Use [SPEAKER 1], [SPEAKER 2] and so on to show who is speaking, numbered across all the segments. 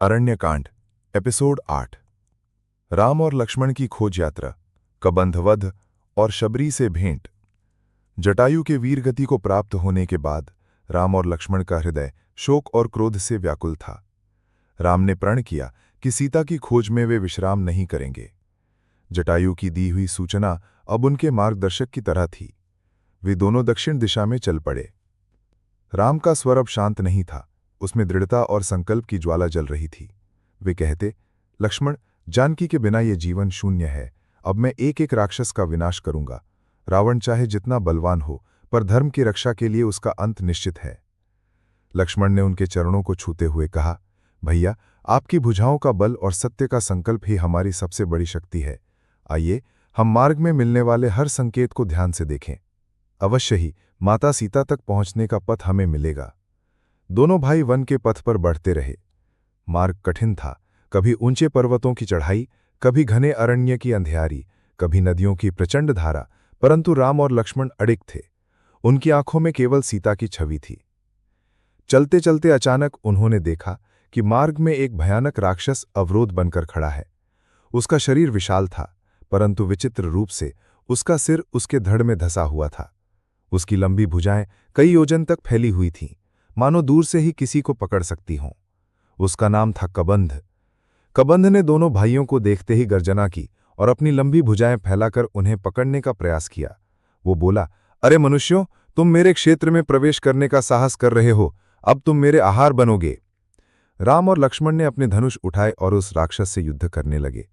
[SPEAKER 1] Aranyakanda episode 8। Ram और लक्ष्मण की खोज यात्रा, कबंधवध और शबरी से भेंट। जटायु के वीर गति को प्राप्त होने के बाद राम और लक्ष्मण का हृदय शोक और क्रोध से व्याकुल था। राम ने प्रण किया कि सीता की खोज में वे विश्राम नहीं करेंगे। जटायु की दी हुई सूचना अब उनके मार्गदर्शक की तरह थी। वे दोनों दक्षिण दिशा में चल पड़े। राम का स्वर अब शांत नहीं था, उसमें दृढ़ता और संकल्प की ज्वाला जल रही थी। वे कहते, लक्ष्मण, जानकी के बिना ये जीवन शून्य है। अब मैं एक एक राक्षस का विनाश करूंगा। रावण चाहे जितना बलवान हो, पर धर्म की रक्षा के लिए उसका अंत निश्चित है। लक्ष्मण ने उनके चरणों को छूते हुए कहा, भैया, आपकी भुजाओं का बल और सत्य का संकल्प ही हमारी सबसे बड़ी शक्ति है। आइए, हम मार्ग में मिलने वाले हर संकेत को ध्यान से देखें। अवश्य ही माता सीता तक पहुंचने का पथ हमें मिलेगा। दोनों भाई वन के पथ पर बढ़ते रहे। मार्ग कठिन था, कभी ऊंचे पर्वतों की चढ़ाई, कभी घने अरण्य की अंधियारी, कभी नदियों की प्रचंड धारा, परंतु राम और लक्ष्मण अडिग थे। उनकी आंखों में केवल सीता की छवि थी। चलते चलते अचानक उन्होंने देखा कि मार्ग में एक भयानक राक्षस अवरोध बनकर खड़ा है। उसका शरीर विशाल था, परंतु विचित्र रूप से उसका सिर उसके धड़ में धंसा हुआ था। उसकी लंबी भुजाएं कई योजन तक फैली हुई थीं, मानो दूर से ही किसी को पकड़ सकती हों। उसका नाम था कबंध। कबंध ने दोनों भाइयों को देखते ही गर्जना की और अपनी लंबी भुजाएं फैलाकर उन्हें पकड़ने का प्रयास किया। वो बोला, अरे मनुष्यों, तुम मेरे क्षेत्र में प्रवेश करने का साहस कर रहे हो, अब तुम मेरे आहार बनोगे। राम और लक्ष्मण ने अपने धनुष उठाए और उस राक्षस से युद्ध करने लगे।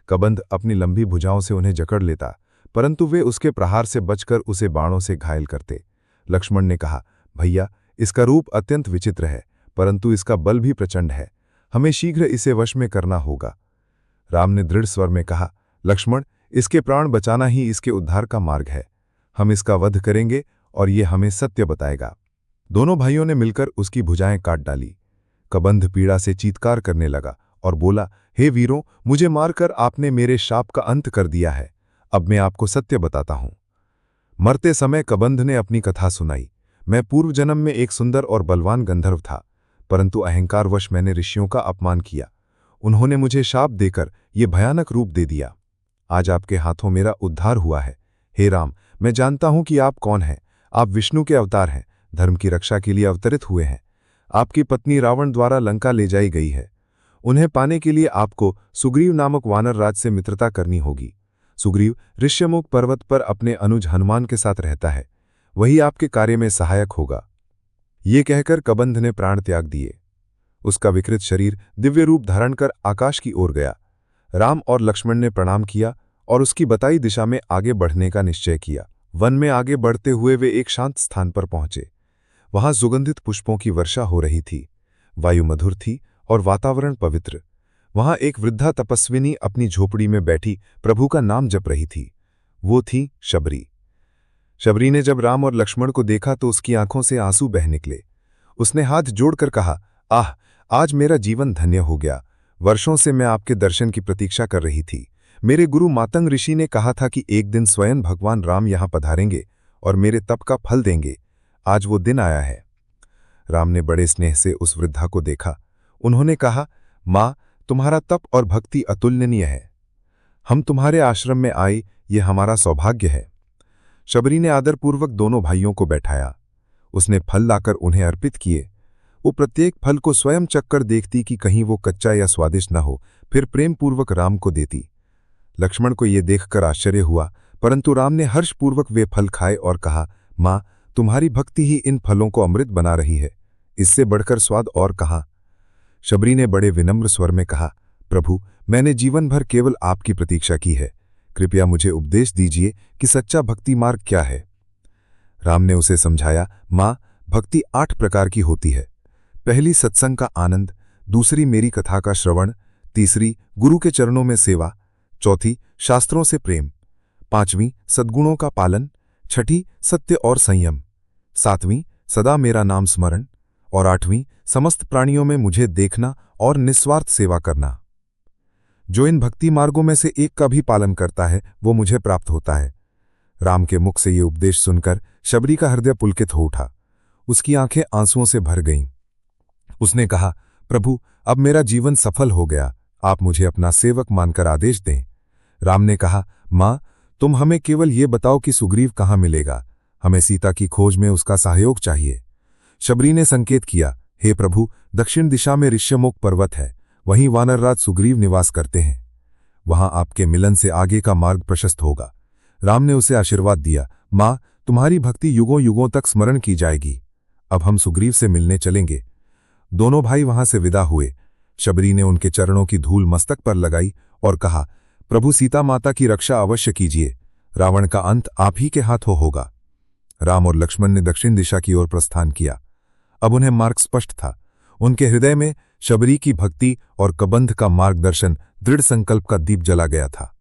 [SPEAKER 1] कबंध अपनी लंबी भुजाओं से उन्हें जकड़ लेता, परंतु वे उसके प्रहार से बचकर उसे बाणों से घायल करते। लक्ष्मण ने कहा, भैया, इसका रूप अत्यंत विचित्र है, परंतु इसका बल भी प्रचंड है। हमें शीघ्र इसे वश में करना होगा। राम ने दृढ़ स्वर में कहा, लक्ष्मण, इसके प्राण बचाना ही इसके उद्धार का मार्ग है। हम इसका वध करेंगे और ये हमें सत्य बताएगा। दोनों भाइयों ने मिलकर उसकी भुजाएं काट डाली। कबंध पीड़ा से चीत्कार करने लगा और बोला, हे वीरों, मुझे मारकर आपने मेरे शाप का अंत कर दिया है। अब मैं आपको सत्य बताता हूं। मरते समय कबंध ने अपनी कथा सुनाई। मैं पूर्व जन्म में एक सुंदर और बलवान गंधर्व था, परंतु अहंकारवश मैंने ऋषियों का अपमान किया। उन्होंने मुझे शाप देकर ये भयानक रूप दे दिया। आज आपके हाथों मेरा उद्धार हुआ है। हे राम, मैं जानता हूं कि आप कौन हैं। आप विष्णु के अवतार हैं, धर्म की रक्षा के लिए अवतरित हुए हैं। आपकी पत्नी रावण द्वारा लंका ले जाई गई है। उन्हें पाने के लिए आपको सुग्रीव नामक वानर राज से मित्रता करनी होगी। सुग्रीव ऋष्यमुख पर्वत पर अपने अनुज हनुमान के साथ रहता है, वही आपके कार्य में सहायक होगा। ये कहकर कबंध ने प्राण त्याग दिए। उसका विकृत शरीर दिव्य रूप धारण कर आकाश की ओर गया। राम और लक्ष्मण ने प्रणाम किया और उसकी बताई दिशा में आगे बढ़ने का निश्चय किया। वन में आगे बढ़ते हुए वे एक शांत स्थान पर पहुंचे। वहां सुगंधित पुष्पों की वर्षा हो रही थी, वायु मधुर थी और वातावरण पवित्र। वहां एक वृद्धा तपस्विनी अपनी झोपड़ी में बैठी प्रभु का नाम जप रही थी। वो थी शबरी। शबरी ने जब राम और लक्ष्मण को देखा तो उसकी आंखों से आंसू बह निकले। उसने हाथ जोड़कर कहा, आह, आज मेरा जीवन धन्य हो गया। वर्षों से मैं आपके दर्शन की प्रतीक्षा कर रही थी। मेरे गुरु मातंग ऋषि ने कहा था कि एक दिन स्वयं भगवान राम यहां पधारेंगे और मेरे तप का फल देंगे। आज वो दिन आया है। राम ने बड़े स्नेह से उस वृद्धा को देखा। उन्होंने कहा, मां, तुम्हारा तप और भक्ति अतुलनीय है। हम तुम्हारे आश्रम में आए, ये हमारा सौभाग्य है। शबरी ने आदरपूर्वक दोनों भाइयों को बैठाया। उसने फल लाकर उन्हें अर्पित किए। वो प्रत्येक फल को स्वयं चखकर देखती कि कहीं वो कच्चा या स्वादिष्ट न हो, फिर प्रेमपूर्वक राम को देती। लक्ष्मण को ये देखकर आश्चर्य हुआ, परंतु राम ने हर्षपूर्वक वे फल खाए और कहा, मां, तुम्हारी भक्ति ही इन फलों को अमृत बना रही है। इससे बढ़कर स्वाद और कहाँ। शबरी ने बड़े विनम्र स्वर में कहा, प्रभु, मैंने जीवन भर केवल आपकी प्रतीक्षा की है। कृपया मुझे उपदेश दीजिए कि सच्चा भक्ति मार्ग क्या है। राम ने उसे समझाया, मां, भक्ति 8 प्रकार की होती है। पहली सत्संग का आनंद, दूसरी मेरी कथा का श्रवण, तीसरी गुरु के चरणों में सेवा, चौथी शास्त्रों से प्रेम, पांचवीं सद्गुणों का पालन, छठी सत्य और संयम, सातवीं सदा मेरा नाम स्मरण और आठवीं समस्त प्राणियों में मुझे देखना और निस्वार्थ सेवा करना। जो इन भक्ति मार्गों में से एक का भी पालन करता है वो मुझे प्राप्त होता है। राम के मुख से ये उपदेश सुनकर शबरी का हृदय पुलकित हो उठा। उसकी आंखें आंसुओं से भर गईं। उसने कहा, प्रभु,
[SPEAKER 2] अब मेरा जीवन सफल हो गया, आप मुझे अपना सेवक मानकर आदेश दें। राम ने कहा, माँ, तुम हमें केवल ये बताओ कि सुग्रीव कहाँ मिलेगा, हमें सीता की खोज में उसका सहयोग चाहिए। शबरी ने संकेत किया, हे प्रभु, दक्षिण दिशा में ऋष्यमुख पर्वत है, वहीं वानरराज सुग्रीव निवास करते हैं। वहां आपके मिलन से आगे का मार्ग प्रशस्त होगा। राम ने उसे आशीर्वाद दिया, माँ, तुम्हारी भक्ति युगों युगों तक स्मरण की जाएगी। अब हम सुग्रीव से मिलने चलेंगे। दोनों भाई वहां से विदा हुए। शबरी ने उनके चरणों की धूल मस्तक पर लगाई और कहा, प्रभु, सीता माता की रक्षा अवश्य कीजिए, रावण का अंत आप ही के हाथों होगा। राम और लक्ष्मण ने दक्षिण दिशा की ओर प्रस्थान किया। अब उन्हें मार्ग स्पष्ट था। उनके हृदय में शबरी की भक्ति और कबंध का मार्गदर्शन दृढ़ संकल्प का दीप जला गया था।